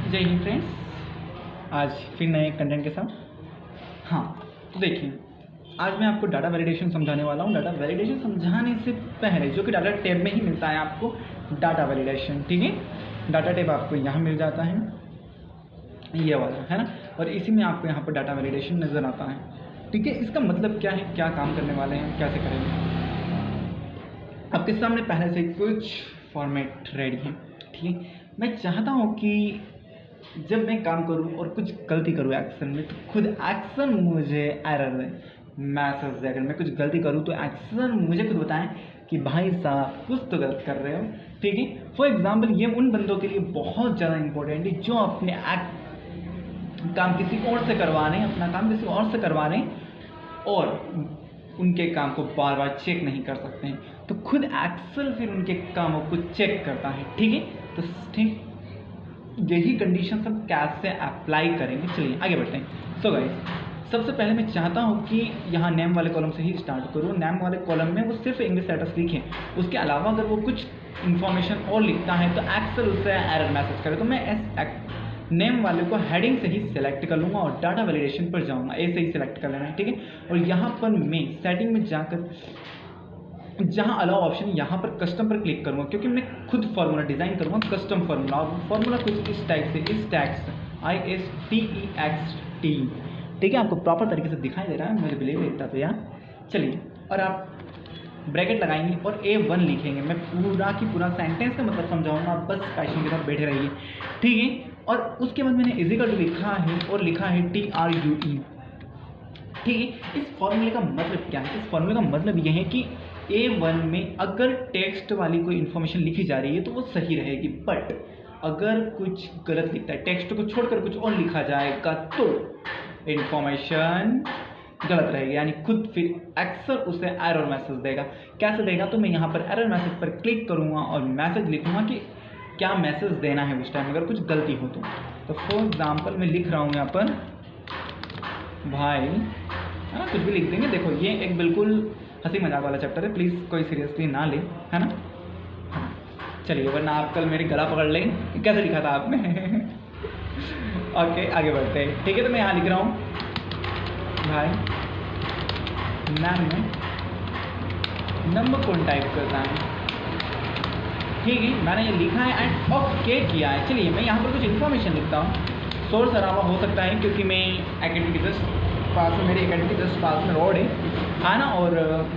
जय हिंद फ्रेंड्स, आज फिर नए कंटेंट के साथ। हाँ, तो देखिए, आज मैं आपको डाटा वैलिडेशन समझाने वाला हूँ। डाटा वैलिडेशन समझाने से पहले, जो कि डाटा टैब में ही मिलता है आपको, डाटा वैलिडेशन, ठीक है। डाटा टैब आपको यहाँ मिल जाता है, ये वाला है ना, और इसी में आपको यहाँ पर डाटा वैलिडेशन नज़र आता है, ठीक है। इसका मतलब क्या है, क्या काम करने वाले हैं, कैसे करेंगे। आपके सामने पहले से कुछ फॉर्मेट रेडी है, ठीक है। मैं चाहता हूँ कि जब मैं काम करूँ और कुछ गलती करूँ एक्शन में, तो खुद एक्शन मुझे एरर दे, मैसेज दे। अगर मैं कुछ गलती करूँ तो एक्शन मुझे खुद बताएं कि भाई साहब कुछ तो गलत कर रहे हो, ठीक है। फॉर एग्जाम्पल, ये उन बंदों के लिए बहुत ज़्यादा इंपॉर्टेंट है जो अपने काम किसी और से करवा रहे हैं, अपना काम किसी और से करवा रहे हैं और उनके काम को बार बार चेक नहीं कर सकते हैं, तो खुद एक्सेल फिर उनके कामों को चेक करता है, ठीक है। तो ठीक यही कंडीशन सब कैसे अप्लाई करेंगे, चलिए आगे बढ़ते हैं। सो गाइस, सबसे पहले मैं चाहता हूँ कि यहाँ नेम वाले कॉलम से ही स्टार्ट करूँ। नेम वाले कॉलम में वो सिर्फ इंग्लिश स्टेटस लिखें, उसके अलावा अगर वो कुछ इन्फॉर्मेशन और लिखता है तो एक्सेल उससे एरर मैसेज करे। तो मैं नेम वाले को हेडिंग से ही सिलेक्ट कर लूँगा और डाटा वैलिडेशन पर जाऊँगा, ऐसे ही सिलेक्ट कर लेना है, ठीक है। और यहाँ पर मैं सेटिंग में जाकर जहाँ अलाउ ऑप्शन, यहाँ पर कस्टम पर क्लिक करूँगा, क्योंकि मैं खुद फार्मूला डिज़ाइन करूँगा, कस्टम फार्मूला। फार्मूला कुछ इस टाइप से, इस टैक्स ISTEXT, ठीक है। आपको प्रॉपर तरीके से दिखाई दे रहा है, मुझे बिलीव इतना तो यार। चलिए, और आप ब्रैकेट लगाएंगे और A1 लिखेंगे। मैं पूरा की पूरा सेंटेंस का मतलब समझाऊंगा, आप बस पैशन के साथ बैठे रहिए, ठीक है। और उसके बाद मैंने इजिकल टू लिखा है और लिखा है TRUE, ठीक है। इस फॉर्मूले का मतलब क्या है? इस फॉर्मूले का मतलब यह है कि A1 में अगर टेक्स्ट वाली कोई इन्फॉर्मेशन लिखी जा रही है तो वो सही रहेगी, बट अगर कुछ गलत लिखता है, टेक्स्ट को छोड़कर कुछ और लिखा जाएगा, तो इन्फॉर्मेशन गलत रहेगी, यानी खुद फिर एक्सेल उसे एरर मैसेज देगा। कैसे देगा? तो मैं यहाँ पर एरर मैसेज पर क्लिक करूँगा और मैसेज लिखूँगा कि क्या मैसेज देना है उस टाइम अगर कुछ गलती हो तो फॉर एग्जाम्पल मैं लिख रहा हूँ यहाँ पर भाई, है ना, कुछ भी लिख देंगे। देखो, ये एक बिल्कुल हंसी मजाक वाला चैप्टर है, प्लीज़ कोई सीरियसली ना ले, है ना। हाँ, चलिए, वरना आप कल मेरी गला पकड़ लें, कैसे लिखा था आपने। ओके, आगे बढ़ते हैं, ठीक है। तो मैं यहाँ लिख रहा हूँ भाई, नाम में नंबर कौन टाइप करता है, ठीक है। मैंने ये लिखा है एंड ओके किया है। चलिए, मैं यहाँ पर कुछ इन्फॉर्मेशन लिखता हूँ। शोर शराबा हो सकता है क्योंकि मैं एकेडमी के जस्ट पास में, मेरे एकेडमी के जस्ट पास में रोड है ना, और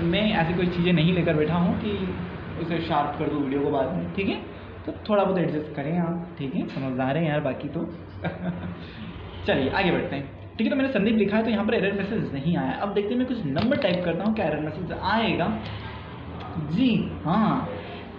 मैं ऐसी कोई चीज़ें नहीं लेकर बैठा हूँ कि उसे शार्प कर दूँ वीडियो को बाद में, ठीक है। तो थोड़ा बहुत एडजस्ट करें आप, ठीक है, समझदार हैं यार, बाकी तो। चलिए आगे बढ़ते हैं, ठीक है। तो मैंने संदीप लिखा है, तो यहाँ पर एरर मैसेज नहीं आया। अब देखते हैं, मैं कुछ नंबर टाइप करता हूँ, क्या एरर मैसेज आएगा। जी हाँ,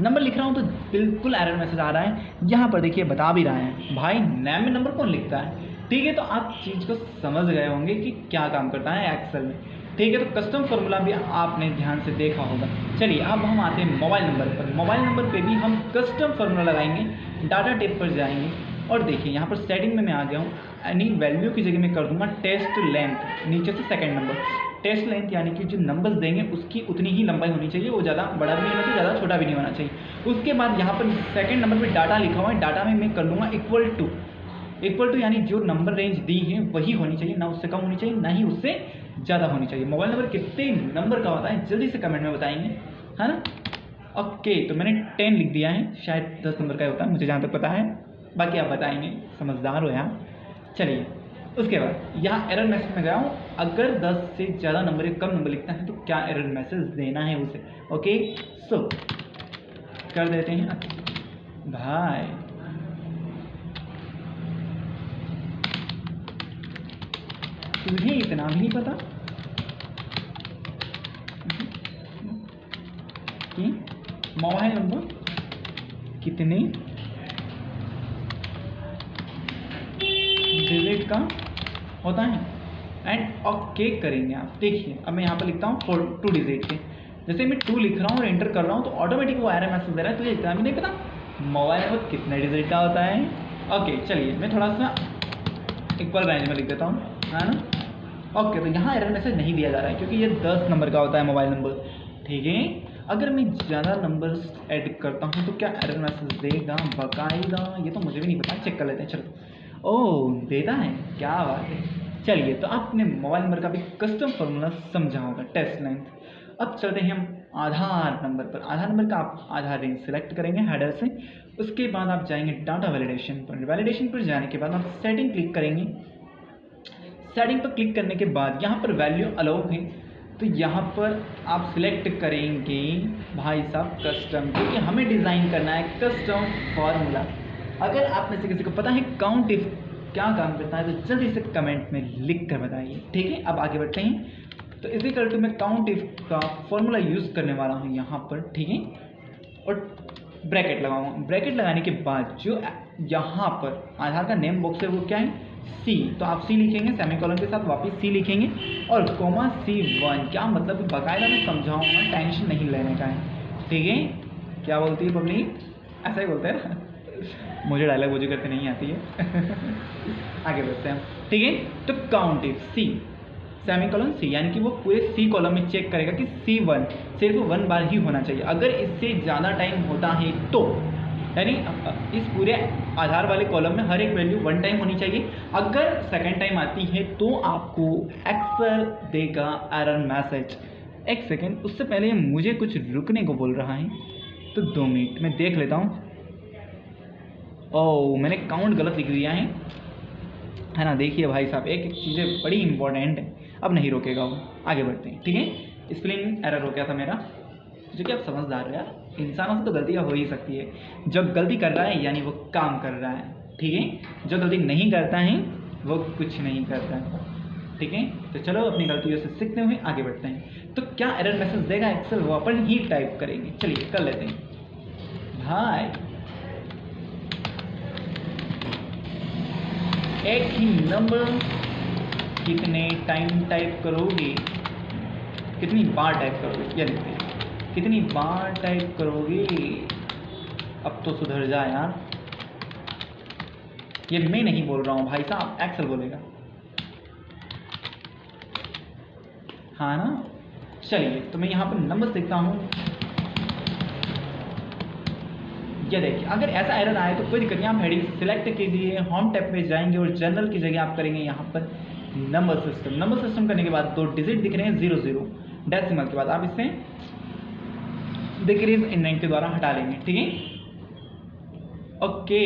नंबर लिख रहा हूँ तो बिल्कुल एरर मैसेज आ रहा है। यहाँ पर देखिए, बता भी रहा है भाई, नेम में नंबर कौन लिखता है, ठीक है। तो आप चीज़ को समझ गए होंगे कि क्या काम करता है एक्सेल में, ठीक है। तो कस्टम फार्मूला भी आपने ध्यान से देखा होगा। चलिए, अब हम आते हैं मोबाइल नंबर पर। मोबाइल नंबर पे भी हम कस्टम फार्मूला लगाएंगे, डाटा टेब पर जाएंगे और देखिए, यहाँ पर सेटिंग में मैं आ गया हूँ। यानी वैल्यू की जगह मैं कर दूंगा टेस्ट लेंथ, नीचे से सेकंड नंबर। टेस्ट लेंथ यानी कि जो नंबर्स देंगे उसकी उतनी ही लंबाई होनी चाहिए, वो ज़्यादा बड़ा भी नहीं होना चाहिए, ज़्यादा छोटा भी नहीं होना चाहिए। उसके बाद यहाँ पर सेकंड नंबर पे डाटा लिखा हुआ है, डाटा में मैं कर लूँगा इक्वल टू, यानी जो नंबर रेंज दी है वही होनी चाहिए, ना उससे कम होनी चाहिए, ना ही उससे ज़्यादा होनी चाहिए। मोबाइल नंबर कितने नंबर का होता है जल्दी से कमेंट में बताएंगे, है ना। ओके, तो मैंने 10 लिख दिया है, शायद 10 नंबर का होता है, मुझे जहाँ तक पता है, बाकी आप बताएंगे, समझदार हो यार। चलिए, उसके बाद यहाँ एरर मैसेज में गया हूँ, अगर 10 से ज़्यादा नंबर या कम नंबर लिखता है तो क्या एरर मैसेज देना है उसे। ओके, सो कर देते हैं भाई, तुझे इतना भी नहीं पता कि मोबाइल नंबर कितने डिजिट का होता है। एंड ओके करेंगे आप। देखिए, अब मैं यहाँ पर लिखता हूँ 2 डिजिट के, जैसे मैं 2 लिख रहा हूँ और एंटर कर रहा हूँ तो ऑटोमेटिक वो एरर मैसेज दे रहा है, तुझे इतना भी नहीं पता मोबाइल नंबर कितने डिजिट का होता है। ओके, चलिए, मैं थोड़ा सा इक्वल रेंज में लिख देता हूँ, है ना। ओके, तो यहाँ एरर मैसेज नहीं दिया जा रहा है क्योंकि ये 10 नंबर का होता है मोबाइल नंबर, ठीक है। अगर मैं ज़्यादा नंबर्स ऐड करता हूँ तो क्या एरर मैसेज देगा, बकायदा, ये तो मुझे भी नहीं पता, चेक कर लेते हैं। चलो, ओह देता है, क्या बात है। चलिए तो आपने मोबाइल नंबर का भी कस्टम फार्मूला समझा होगा, टेस्ट लेंथ। अब चलते हैं हम आधार नंबर पर। आधार नंबर का आप आधार रेंज सेलेक्ट करेंगे हेडर से। उसके बाद आप जाएंगे डाटा वैलिडेशन पर। वैलिडेशन पर जाने के बाद आप सेटिंग क्लिक करेंगे। सेटिंग पर क्लिक करने के बाद यहाँ पर वैल्यू अलाउ है, तो यहाँ पर आप सिलेक्ट करेंगे भाई साहब कस्टम, क्योंकि हमें डिज़ाइन करना है कस्टम फार्मूला। अगर आप में से किसी को पता है काउंट इफ क्या काम करता है तो जल्दी से कमेंट में लिख कर बताइए, ठीक है। अब आगे बढ़ते हैं। तो इसी करके मैं काउंट इफ का फॉर्मूला यूज़ करने वाला हूँ यहाँ पर, ठीक है, और ब्रैकेट लगाऊंगा। ब्रैकेट लगाने के बाद जो यहाँ पर आधार का नेम बॉक्स है वो क्या है, सी, तो आप सी लिखेंगे, सेमीकोलन के साथ वापस सी लिखेंगे और कोमा C1। क्या मतलब बाकायदा मैं समझाऊंगा, टेंशन नहीं लेने का है, ठीक है। क्या बोलती है पब्लिक, ऐसा ही बोलते हैं ना, मुझे डायलॉग बोझी करके नहीं आती है। आगे बढ़ते हैं, ठीक है। तो काउंट इफ सी सेमीकोलन सी, यानी कि वो पूरे सी कॉलम में चेक करेगा कि C1 सिर्फ 1 बार ही होना चाहिए। अगर इससे ज़्यादा टाइम होता है तो, यानी इस पूरे आधार वाले कॉलम में हर एक वैल्यू 1 टाइम होनी चाहिए। अगर सेकंड टाइम आती है तो आपको एक्सेल देगा एरर मैसेज। एक सेकेंड, उससे पहले मुझे कुछ रुकने को बोल रहा है, तो 2 मिनट मैं देख लेता हूँ। ओह मैंने काउंट गलत लिख दिया है ना। देखिए भाई साहब, एक एक चीज़ें बड़ी इंपॉर्टेंट है, अब नहीं रोकेगा वो। आगे बढ़ते हैं, ठीक है। स्पेलिंग एरर हो गया था मेरा, जो कि आप समझदार हो यार, इंसानों से तो गलतियाँ हो ही सकती है। जो गलती कर रहा है यानी वो काम कर रहा है, ठीक है। जो गलती नहीं करता है वो कुछ नहीं करता है, ठीक है। तो चलो अपनी गलतियों से सीखते हुए आगे बढ़ते हैं। तो क्या एरर मैसेज देगा एक्सेल, वो अपन ही टाइप करेंगे। चलिए कर लेते हैं भाई। एक ही नंबर कितने टाइम टाइप करोगे, कितनी बार टाइप करोगे, ये लिखते हैं, कितनी बार टाइप करोगे। अब तो सुधर जा यार, ये मैं नहीं बोल रहा हूँ भाई साहब, एक्सेल बोलेगा, हाँ ना। चलिए तो मैं यहाँ पर नंबर लिखता हूँ। ये देखिए, अगर ऐसा एरर आए तो कोई दिक्कत नहीं, आप हेडिंग सिलेक्ट कीजिए, होम टैब पे जाएंगे और जनरल की जगह आप करेंगे यहाँ पर नंबर सिस्टम। नंबर सिस्टम करने के बाद 2 डिजिट दिख रहे हैं 00 डेसिमल के बाद आप इसे डिक्रीज इंडेंट के द्वारा हटा लेंगे, ठीक है। ओके,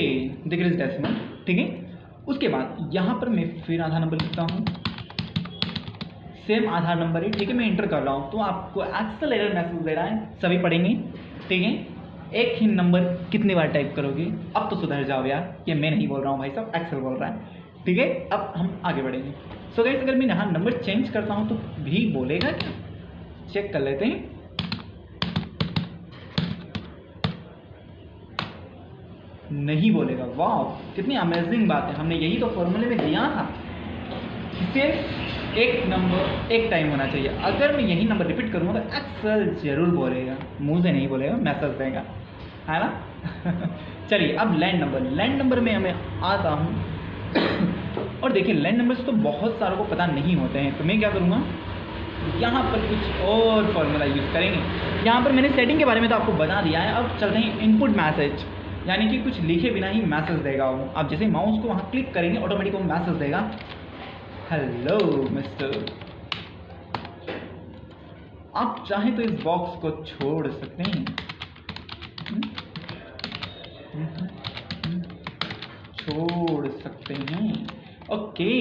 डिक्रीज डेसिमल, ठीक है। उसके बाद यहाँ पर मैं फिर आधार नंबर लिखता हूँ, सेम आधार नंबर है, ठीक है। मैं इंटर कर रहा हूँ तो आपको एक्सेल एरर मैसेज दे रहा है, सभी पढ़ेंगे, ठीक है। एक ही नंबर कितनी बार टाइप करोगे। अब तो सुधर जाओ यार, ये मैं नहीं बोल रहा हूँ भाई साहब, एक्सेल बोल रहा है, ठीक है। अब हम आगे बढ़ेंगे। सो गाइस, अगर मैं यहाँ नंबर चेंज करता हूँ तो भी बोलेगा क्या, चेक कर लेते हैं। नहीं बोलेगा, वाह कितनी अमेजिंग बात है। हमने यही तो फॉर्मूले में दिया था, सिर्फ एक नंबर एक टाइम होना चाहिए। अगर मैं यही नंबर रिपीट करूँगा तो एक्सेल जरूर बोलेगा, मुंह से नहीं बोलेगा, मैसेज देगा, है ना। चलिए अब लैंड नंबर में हमें आता हूँ। और देखिए लैंड नंबर से तो बहुत सारों को पता नहीं होते हैं, तो मैं क्या करूँगा, यहाँ पर कुछ और फॉर्मूला यूज़ करेंगे। यहाँ पर मैंने सेटिंग के बारे में तो आपको बता दिया है। अब चलते हैं इनपुट मैसेज, यानी कि कुछ लिखे बिना ही मैसेज देगा वो। आप जैसे माउस को वहाँ क्लिक करेंगे ऑटोमेटिक वो मैसेज देगा, हेलो मिस्टर। आप चाहें तो इस बॉक्स को छोड़ सकते हैं, छोड़ सकते हैं, ओके।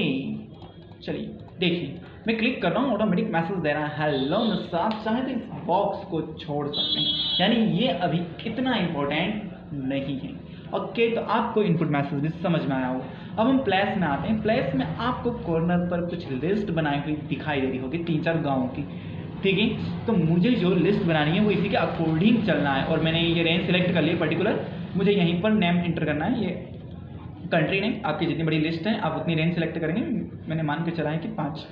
चलिए देखिए, मैं क्लिक कर रहा हूँ, ऑटोमेटिक मैसेज दे रहा है, हेलो मिस्टर। आप चाहें तो इस बॉक्स को छोड़ सकते हैं, यानी ये अभी इतना इम्पोर्टेंट नहीं है, ओके। तो आपको इनपुट मैसेज भी समझ में आया होगा। अब हम प्लेस में आते हैं। प्लेस में आपको कॉर्नर पर कुछ लिस्ट बनाई हुई दिखाई दे रही होगी 3-4 गाँवों की, ठीक है। तो मुझे जो लिस्ट बनानी है वो इसी के अकॉर्डिंग चलना है, और मैंने ये रेंज सेलेक्ट कर ली पर्टिकुलर। मुझे यहीं पर नेम इंटर करना है, ये कंट्री नेम, आपकी जितनी बड़ी लिस्ट है आप उतनी रेंज सेलेक्ट करेंगे। मैंने मान के चला है कि 5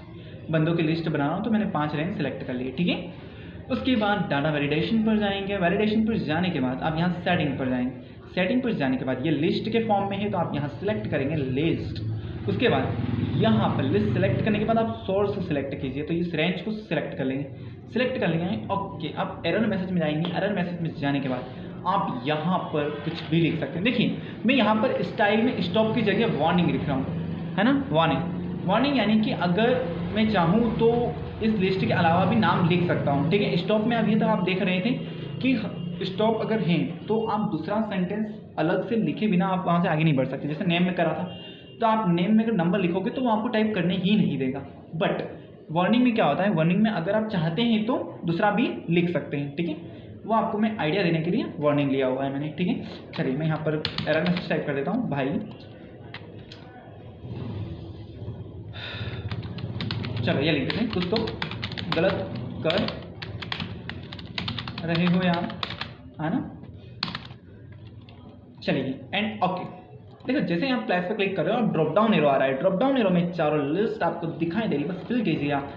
बंदों की लिस्ट बना रहा हूँ, तो मैंने 5 रेंज सेलेक्ट कर ली, ठीक है। उसके बाद डाटा वैलिडेशन पर जाएंगे। वैलिडेशन पर जाने के बाद आप यहाँ सेटिंग पर जाएंगे। सेटिंग पर जाने के बाद ये लिस्ट के फॉर्म में है, तो आप यहाँ सेलेक्ट करेंगे लिस्ट। उसके बाद यहाँ पर लिस्ट सेलेक्ट करने के बाद आप सोर्स सेलेक्ट कीजिए, तो इस रेंज को सेलेक्ट कर लेंगे। सेलेक्ट कर लेंगे, ओके। आप एरर मैसेज में जाएंगे। एरर मैसेज में जाने के बाद आप यहाँ पर कुछ भी लिख सकते हैं। देखिए मैं यहाँ पर स्टाइल में स्टॉप की जगह वार्निंग लिख रहा हूँ, है ना, वार्निंग यानी कि अगर मैं चाहूँ तो इस लिस्ट के अलावा भी नाम लिख सकता हूँ, ठीक है। स्टॉप में अभी तक आप देख रहे थे कि स्टॉप अगर हैं तो आप दूसरा सेंटेंस अलग से लिखे बिना आप वहाँ से आगे नहीं बढ़ सकते। जैसे नेम में करा था, तो आप नेम में अगर नंबर लिखोगे तो वो आपको टाइप करने ही नहीं देगा। बट वार्निंग में क्या होता है, वार्निंग में अगर आप चाहते हैं तो दूसरा भी लिख सकते हैं, ठीक है। वो आपको मैं आइडिया देने के लिए वार्निंग लिया हुआ है मैंने, ठीक है। चलिए मैं यहाँ पर एरर मैसेज टाइप कर देता हूँ, भाई चलो ये लिख देते हैं, कुछ तो गलत कर रहे हो यार, है ना। चलिए एंड ओके। देखो जैसे आप प्लस पे क्लिक कर रहे हो और ड्रॉप डाउन एरो आ रहा है, ड्रॉप डाउन एरो में चारों लिस्ट आपको दिखाई दे रही है, बस फिल कीजिए आप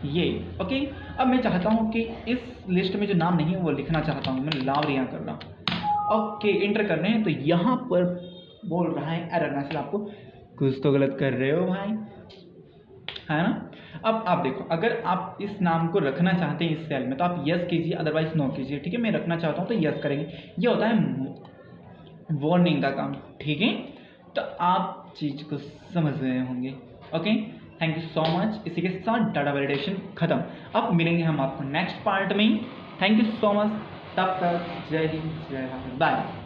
ये, ओके। अब मैं चाहता हूँ कि इस लिस्ट में जो नाम नहीं है वो लिखना चाहता हूँ, मैं लावरिया कर रहा हूँ, ओके इंटर करने हैं। तो यहाँ पर बोल रहा है एरर मैसेज, आपको कुछ तो गलत कर रहे हो भाई, है ना। अब आप देखो, अगर आप इस नाम को रखना चाहते हैं इस सेल में तो आप यस कीजिए, अदरवाइज नो कीजिए, ठीक है। मैं रखना चाहता हूँ तो यस करेंगे, ये होता है वार्निंग का काम, ठीक है। तो आप चीज़ को समझ रहे होंगे, okay. Thank you so much. इसी के साथ डाटा वैलिडेशन खत्म। अब मिलेंगे हम आपको नेक्स्ट पार्ट में। थैंक यू सो मच, तब तक जय हिंद जय भारत, बाय।